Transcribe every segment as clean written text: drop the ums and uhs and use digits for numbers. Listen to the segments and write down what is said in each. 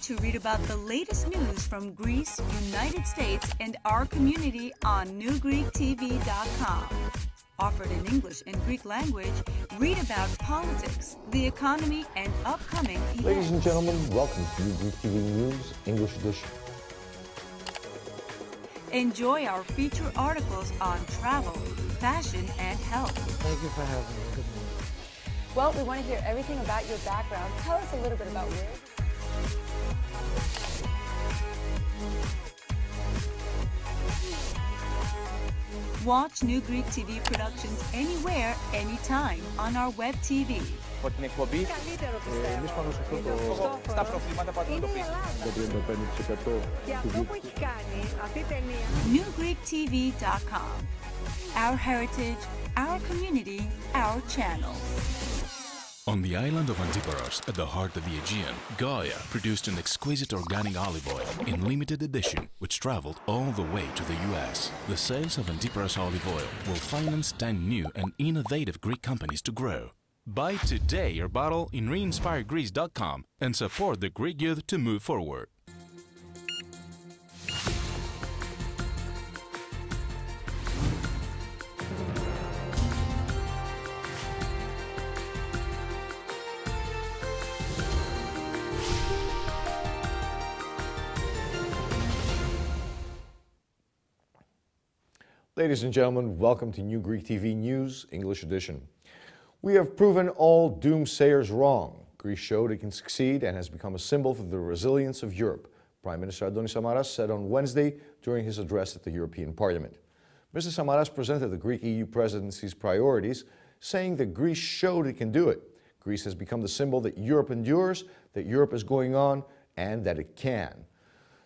to read about the latest news from Greece, United States, and our community on newgreektv.com. Offered in English and Greek language, read about politics, the economy, and upcoming events. Ladies and gentlemen, welcome to New Greek TV News, English edition. Enjoy our feature articles on travel, fashion, and health. Thank you for having me. Good morning. Well, we want to hear everything about your background. Tell us a little bit about you. Watch New Greek TV productions anywhere, anytime on our web TV. Από την εκπομπή, εμείς πάνω σε αυτό στα προβλήματα που αντιμετωπίζουμε. Το 35% Και αυτό που έχει κάνει αυτή η ταινία. newgreektv.com. Our heritage, our community, our channel. On the island of Antiparos, at the heart of the Aegean, Gaia produced an exquisite organic olive oil in limited edition, which traveled all the way to the US. The sales of Antiparos olive oil will finance 10 new and innovative Greek companies to grow. Buy today your bottle in reinspiregreece.com and support the Greek youth to move forward. Ladies and gentlemen, welcome to New Greek TV News, English edition. We have proven all doomsayers wrong. Greece showed it can succeed and has become a symbol for the resilience of Europe, Prime Minister Samaras said on Wednesday during his address at the European Parliament. Mr. Samaras presented the Greek EU presidency's priorities, saying that Greece showed it can do it. Greece has become the symbol that Europe endures, that Europe is going on, and that it can.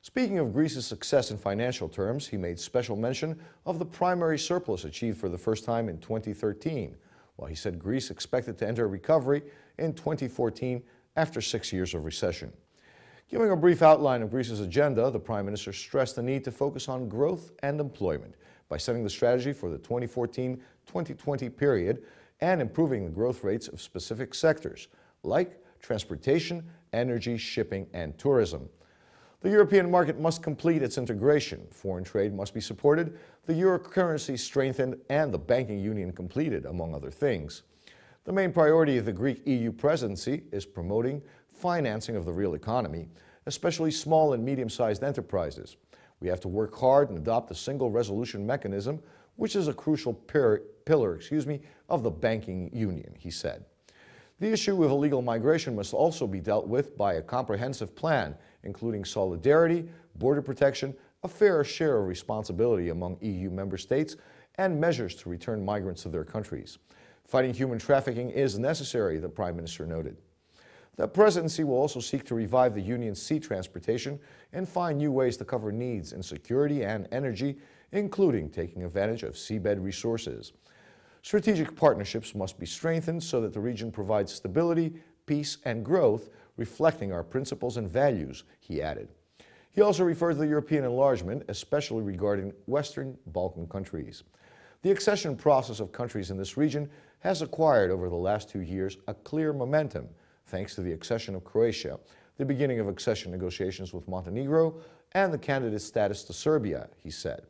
Speaking of Greece's success in financial terms, he made special mention of the primary surplus achieved for the first time in 2013, while he said Greece expected to enter a recovery in 2014 after 6 years of recession. Giving a brief outline of Greece's agenda, the Prime Minister stressed the need to focus on growth and employment by setting the strategy for the 2014-2020 period and improving the growth rates of specific sectors like transportation, energy, shipping, and tourism. The European market must complete its integration, foreign trade must be supported, the euro currency strengthened, and the banking union completed, among other things. The main priority of the Greek EU presidency is promoting financing of the real economy, especially small and medium-sized enterprises. We have to work hard and adopt a single resolution mechanism, which is a crucial pillar of the banking union, he said. The issue of illegal migration must also be dealt with by a comprehensive plan, including solidarity, border protection, a fair share of responsibility among EU member states, and measures to return migrants to their countries. Fighting human trafficking is necessary, the Prime Minister noted. The presidency will also seek to revive the Union's sea transportation and find new ways to cover needs in security and energy, including taking advantage of seabed resources. Strategic partnerships must be strengthened so that the region provides stability, peace, and growth, reflecting our principles and values, he added. He also referred to the European enlargement, especially regarding Western Balkan countries. The accession process of countries in this region has acquired over the last 2 years a clear momentum, thanks to the accession of Croatia, the beginning of accession negotiations with Montenegro, and the candidate status to Serbia, he said.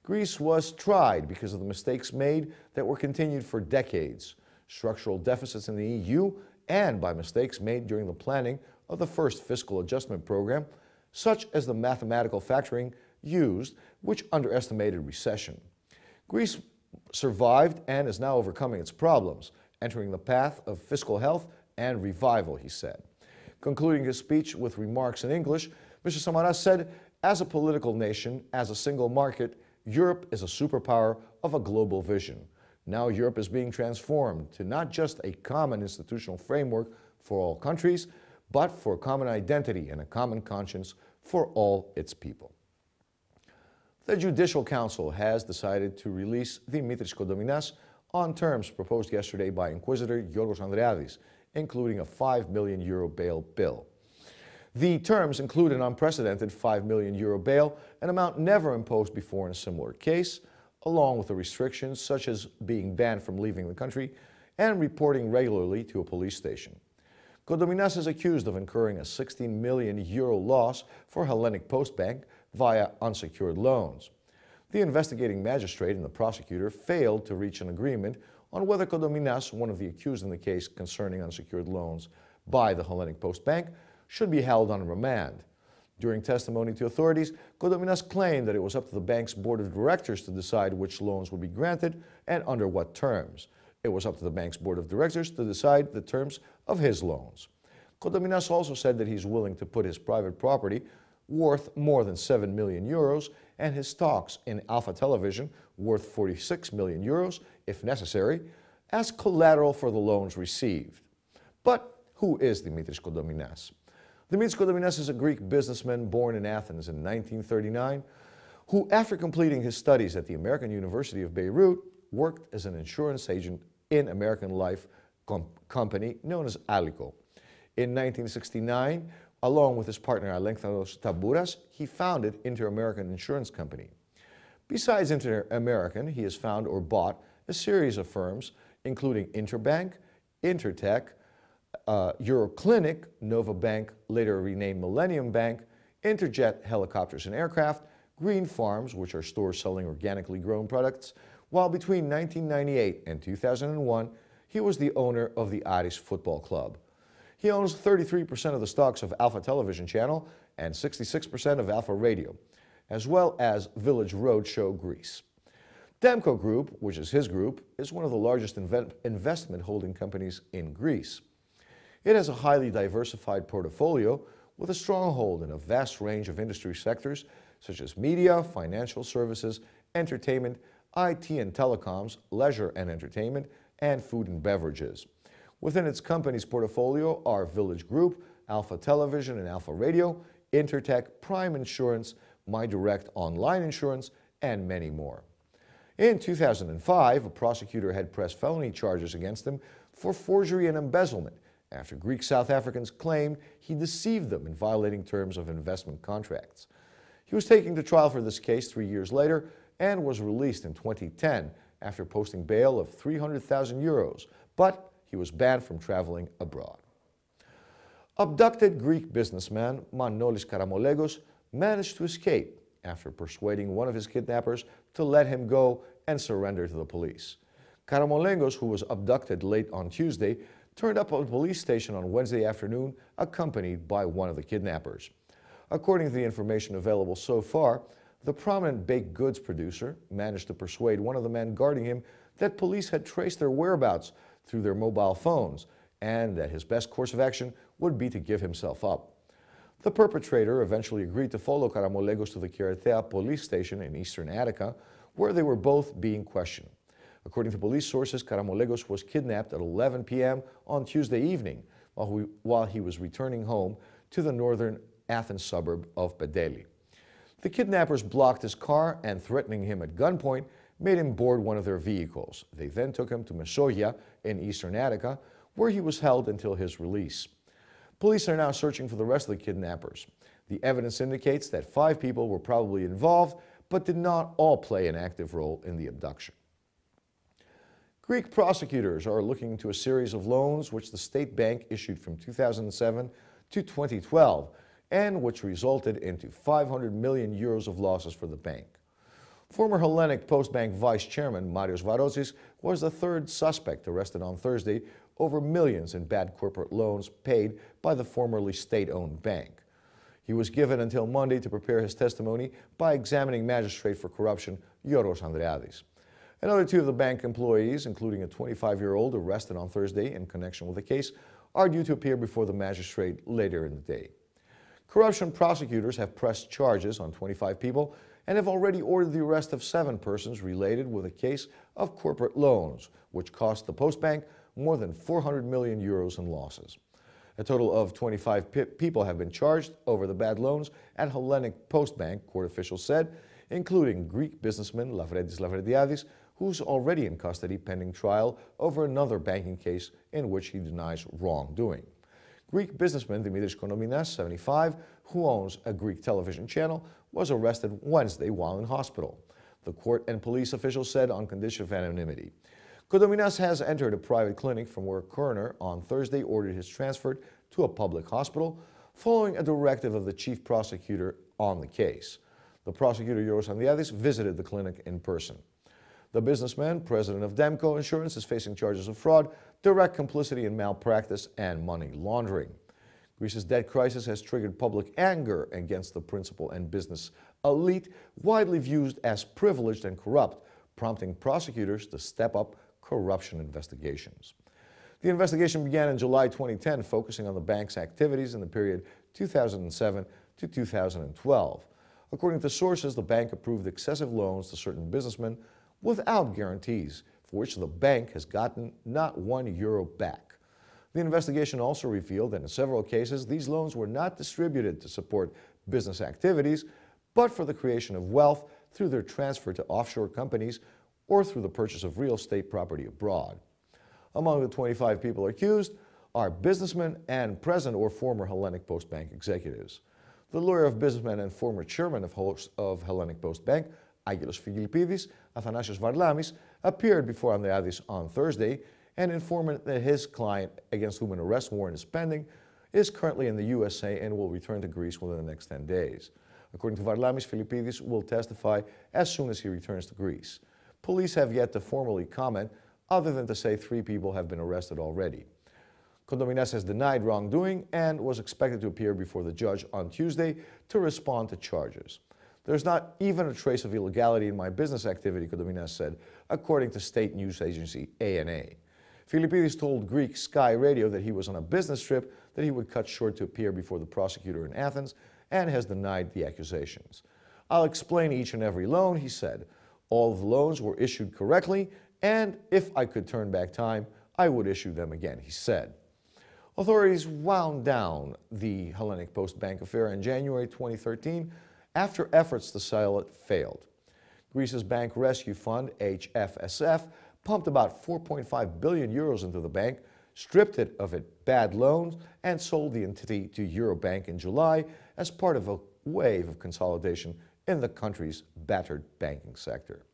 Greece was tried because of the mistakes made that were continued for decades, structural deficits in the EU, and by mistakes made during the planning of the first fiscal adjustment program, such as the mathematical factoring used, which underestimated recession. Greece survived and is now overcoming its problems, entering the path of fiscal health and revival, he said. Concluding his speech with remarks in English, Mr. Samaras said, as a political nation, as a single market, Europe is a superpower of a global vision. Now Europe is being transformed to not just a common institutional framework for all countries, but for a common identity and a common conscience for all its people. The Judicial Council has decided to release Dimitris Kontominas on terms proposed yesterday by Inquisitor Giorgos Andreadis, including a €5 million bail bill. The terms include an unprecedented €5 million bail, an amount never imposed before in a similar case, along with the restrictions such as being banned from leaving the country and reporting regularly to a police station. Kontominas is accused of incurring a €16 million loss for Hellenic Postbank via unsecured loans. The investigating magistrate and the prosecutor failed to reach an agreement on whether Kontominas, one of the accused in the case concerning unsecured loans by the Hellenic Postbank, should be held on remand. During testimony to authorities, Kontominas claimed that it was up to the bank's board of directors to decide which loans would be granted and under what terms. It was up to the bank's board of directors to decide the terms of his loans. Kontominas also said that he's willing to put his private property, worth more than €7 million, and his stocks in Alpha Television, worth €46 million, if necessary, as collateral for the loans received. But who is Dimitris Kontominas? Dimitris Kontominas is a Greek businessman born in Athens in 1939, who, after completing his studies at the American University of Beirut, worked as an insurance agent in American Life company known as Alico. In 1969, along with his partner Alexandros Tabouras, he founded Inter-American Insurance Company. Besides Inter-American, he has found or bought a series of firms, including Interbank, Intertech, Euroclinic, Nova Bank, later renamed Millennium Bank, Interjet Helicopters and Aircraft, Green Farms, which are stores selling organically grown products, while between 1998 and 2001, he was the owner of the Aiges football club. He owns 33% of the stocks of Alpha Television Channel and 66% of Alpha Radio, as well as Village Roadshow Greece. Demco Group, which is his group, is one of the largest investment holding companies in Greece. It has a highly diversified portfolio with a stronghold in a vast range of industry sectors such as media, financial services, entertainment, IT and telecoms, leisure and entertainment, and food and beverages. Within its company's portfolio are Village Group, Alpha Television and Alpha Radio, Intertech, Prime Insurance, MyDirect Online Insurance, and many more. In 2005, a prosecutor had pressed felony charges against him for forgery and embezzlement after Greek South Africans claimed he deceived them in violating terms of investment contracts. He was taken to trial for this case 3 years later and was released in 2010 after posting bail of €300,000, but he was banned from traveling abroad. Abducted Greek businessman Manolis Karamolegos managed to escape after persuading one of his kidnappers to let him go and surrender to the police. Karamolegos, who was abducted late on Tuesday, turned up at a police station on Wednesday afternoon accompanied by one of the kidnappers. According to the information available so far, the prominent baked goods producer managed to persuade one of the men guarding him that police had traced their whereabouts through their mobile phones and that his best course of action would be to give himself up. The perpetrator eventually agreed to follow Karamolegos to the Keratea police station in eastern Attica, where they were both being questioned. According to police sources, Karamolegos was kidnapped at 11 p.m. on Tuesday evening while he was returning home to the northern Athens suburb of Pedeli. The kidnappers blocked his car and, threatening him at gunpoint, made him board one of their vehicles. They then took him to Mesogia in eastern Attica, where he was held until his release. Police are now searching for the rest of the kidnappers. The evidence indicates that 5 people were probably involved, but did not all play an active role in the abduction. Greek prosecutors are looking into a series of loans which the state bank issued from 2007 to 2012 and which resulted into €500 million of losses for the bank. Former Hellenic Postbank vice chairman Marios Varosis was the third suspect arrested on Thursday over millions in bad corporate loans paid by the formerly state-owned bank. He was given until Monday to prepare his testimony by examining magistrate for corruption Yorgos Andreadis. Another 2 of the bank employees, including a 25-year-old arrested on Thursday in connection with the case, are due to appear before the magistrate later in the day. Corruption prosecutors have pressed charges on 25 people and have already ordered the arrest of 7 persons related with a case of corporate loans, which cost the Postbank more than €400 million in losses. A total of 25 people have been charged over the bad loans at Hellenic Postbank, court officials said, including Greek businessman Lavredis Lavrediadis, who's already in custody pending trial over another banking case in which he denies wrongdoing. Greek businessman Dimitris Kontominas, 75, who owns a Greek television channel, was arrested Wednesday while in hospital. The court and police officials said on condition of anonymity. Kontominas has entered a private clinic from where a coroner on Thursday ordered his transfer to a public hospital following a directive of the chief prosecutor on the case. The prosecutor, Yorgos Andriadis, visited the clinic in person. The businessman, president of Demco Insurance, is facing charges of fraud, direct complicity in malpractice, and money laundering. Greece's debt crisis has triggered public anger against the principal and business elite, widely viewed as privileged and corrupt, prompting prosecutors to step up corruption investigations. The investigation began in July 2010, focusing on the bank's activities in the period 2007 to 2012. According to sources, the bank approved excessive loans to certain businessmen without guarantees, for which the bank has gotten not €1 back. The investigation also revealed that in several cases, these loans were not distributed to support business activities, but for the creation of wealth through their transfer to offshore companies or through the purchase of real estate property abroad. Among the 25 people accused are businessmen and present or former Hellenic Postbank executives. The lawyer of businessmen and former chairman of Hellenic Postbank, Aiges Athanasios Varlamis, appeared before Andriadis on Thursday and informed that his client, against whom an arrest warrant is pending, is currently in the USA and will return to Greece within the next 10 days. According to Varlamis, Philippidis will testify as soon as he returns to Greece. Police have yet to formally comment, other than to say 3 people have been arrested already. Kontominas has denied wrongdoing and was expected to appear before the judge on Tuesday to respond to charges. There's not even a trace of illegality in my business activity, Kontominas said, according to state news agency ANA. Philippidis told Greek Sky Radio that he was on a business trip that he would cut short to appear before the prosecutor in Athens, and has denied the accusations. I'll explain each and every loan, he said. All of the loans were issued correctly, and if I could turn back time, I would issue them again, he said. Authorities wound down the Hellenic Postbank affair in January 2013 after efforts to sell it failed. Greece's Bank Rescue Fund, HFSF, pumped about €4.5 billion into the bank, stripped it of its bad loans, and sold the entity to Eurobank in July as part of a wave of consolidation in the country's battered banking sector.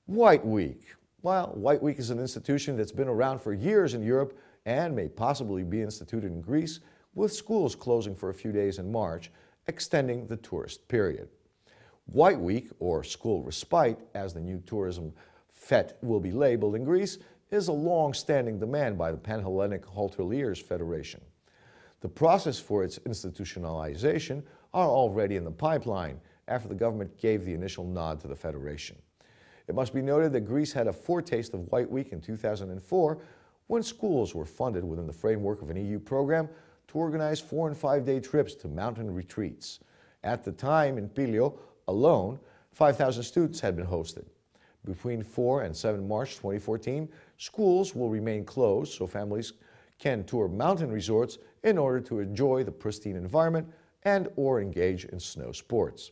White Week. Well, White Week is an institution that's been around for years in Europe and may possibly be instituted in Greece, with schools closing for a few days in March, extending the tourist period. White Week, or School Respite, as the new tourism fete will be labeled in Greece, is a long-standing demand by the Pan-Hellenic Hoteliers Federation. The process for its institutionalization are already in the pipeline after the government gave the initial nod to the federation. It must be noted that Greece had a foretaste of White Week in 2004 when schools were funded within the framework of an EU program to organize 4- and 5-day trips to mountain retreats. At the time, in Pylio alone, 5,000 students had been hosted. Between 4 and 7 March 2014, schools will remain closed so families can tour mountain resorts in order to enjoy the pristine environment and or engage in snow sports.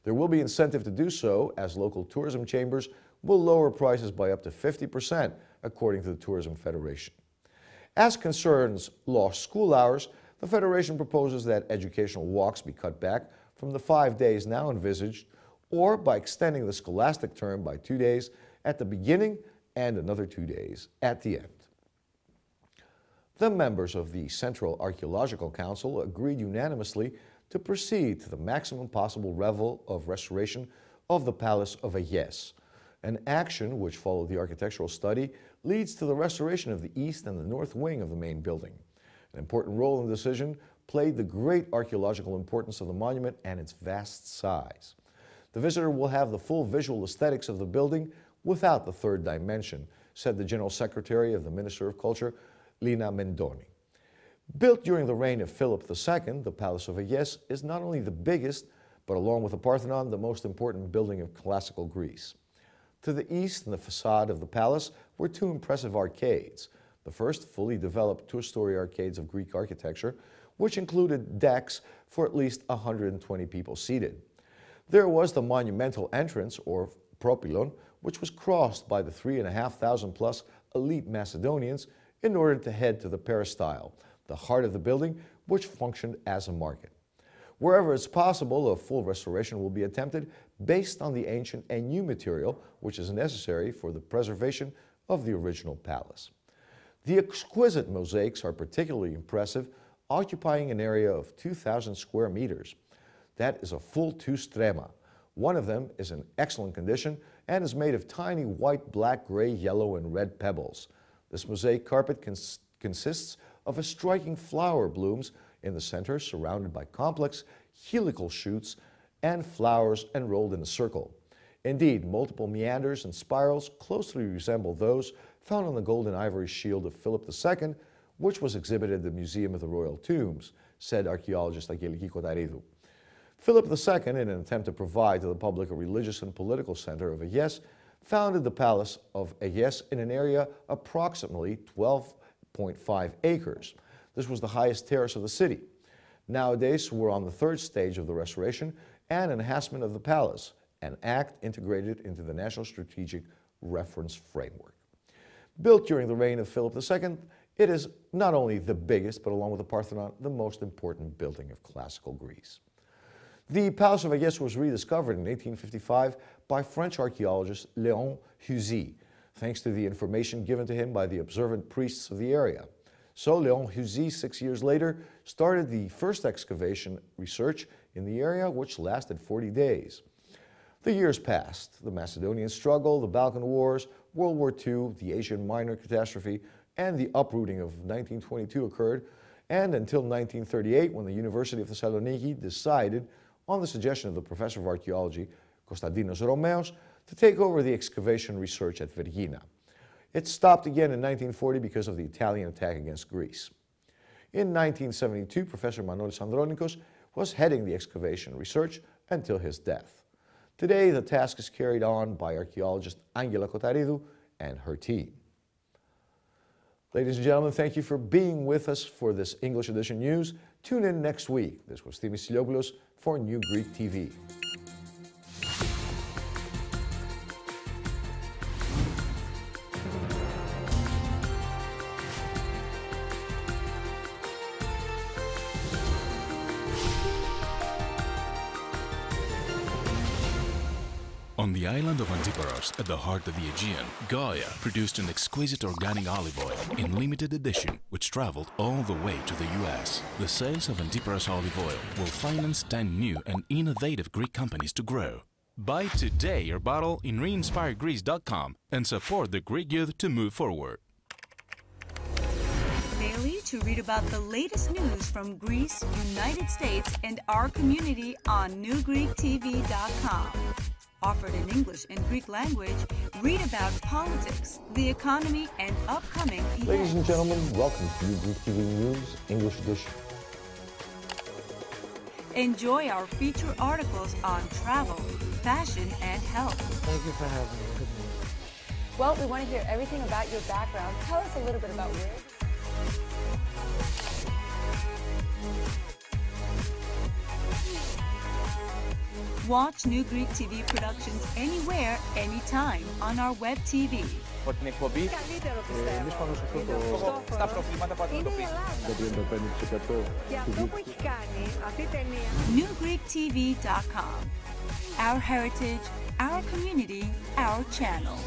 There will be incentive to do so, as local tourism chambers will lower prices by up to 50%, according to the Tourism Federation. As concerns lost school hours, the Federation proposes that educational walks be cut back from the 5 days now envisaged, or by extending the scholastic term by 2 days at the beginning and another 2 days at the end. The members of the Central Archaeological Council agreed unanimously to proceed to the maximum possible level of restoration of the Palace of Aiges. An action which followed the architectural study leads to the restoration of the east and the north wing of the main building. An important role in the decision played the great archaeological importance of the monument and its vast size. The visitor will have the full visual aesthetics of the building without the third dimension, said the General Secretary of the Minister of Culture, Lina Mendoni. Built during the reign of Philip II, the Palace of Aiges is not only the biggest, but along with the Parthenon, the most important building of classical Greece. To the east, in the facade of the palace, were 2 impressive arcades, the first fully developed 2-story arcades of Greek architecture, which included decks for at least 120 people seated. There was the monumental entrance, or propylon, which was crossed by the 3,500+ elite Macedonians in order to head to the peristyle, the heart of the building, which functioned as a market. Wherever it's possible, a full restoration will be attempted based on the ancient and new material which is necessary for the preservation of the original palace. The exquisite mosaics are particularly impressive, occupying an area of 2,000 square meters. That is a full 2 strema. One of them is in excellent condition and is made of tiny white, black, gray, yellow, and red pebbles. This mosaic carpet consists of a striking flower blooms in the center, surrounded by complex helical shoots and flowers enrolled in a circle. Indeed, multiple meanders and spirals closely resemble those found on the golden ivory shield of Philip II, which was exhibited at the Museum of the Royal Tombs, said archaeologist Aigai. Philip II, in an attempt to provide to the public a religious and political center of Aiges, founded the Palace of Aiges in an area approximately 12.5 acres. This was the highest terrace of the city. Nowadays, we're on the 3rd stage of the restoration and enhancement of the palace, an act integrated into the National Strategic Reference Framework. Built during the reign of Philip II, it is not only the biggest, but along with the Parthenon, the most important building of classical Greece. The Palace of Aiges was rediscovered in 1855 by French archaeologist Léon Husy, thanks to the information given to him by the observant priests of the area. So Léon Husy, 6 years later, started the first excavation research in the area, which lasted 40 days. The years passed. The Macedonian struggle, the Balkan Wars, World War II, the Asian Minor catastrophe, and the uprooting of 1922 occurred, and until 1938, when the University of Thessaloniki decided, on the suggestion of the professor of archaeology, Konstantinos Romeos, to take over the excavation research at Vergina. It stopped again in 1940 because of the Italian attack against Greece. In 1972, Professor Manolis Andronikos was heading the excavation research until his death. Today, the task is carried on by archaeologist Angela Kotaridou and her team. Ladies and gentlemen, thank you for being with us for this English edition news. Tune in next week. This was Themis Iliopoulos for New Greek TV. On the island of Antiparos, at the heart of the Aegean, Gaia produced an exquisite organic olive oil in limited edition, which traveled all the way to the US. The sales of Antiparos olive oil will finance 10 new and innovative Greek companies to grow. Buy today your bottle in reinspiregreece.com and support the Greek youth to move forward. Daily to read about the latest news from Greece, United States, and our community on newgreektv.com. Offered in English and Greek language, read about politics, the economy, and upcoming events. Ladies and gentlemen, welcome to New Greek TV News, English edition. Enjoy our feature articles on travel, fashion, and health. Thank you for having me. Good morning. Well, we want to hear everything about your background. Tell us a little bit about you. Watch New Greek TV productions anywhere, anytime on our web TV. Από την εκπομπή, εμείς πάνω σε αυτό στα προβλήματα που αντιμετωπίζουμε. Το 35% Και αυτό που έχει κάνει αυτή η ταινία. newgreektv.com. Our heritage, our community, our channel.